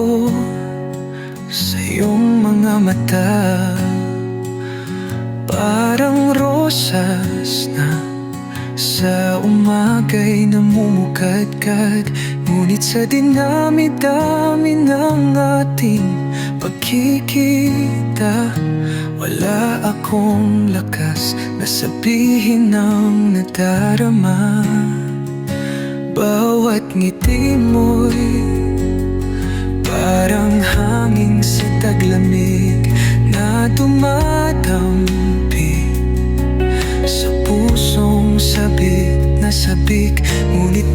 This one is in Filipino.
ko sa iyong mga mata, parang rosas na sa umaga'y namumukadkad. Ngunit sa dinami-dami ng ating pagkikita, wala akong lakas na sabihin ang nadarama. Bawat ngiti mo'y parang hangin sa taglamig na dumadampi sa pusong sabik na sabik. Ngunit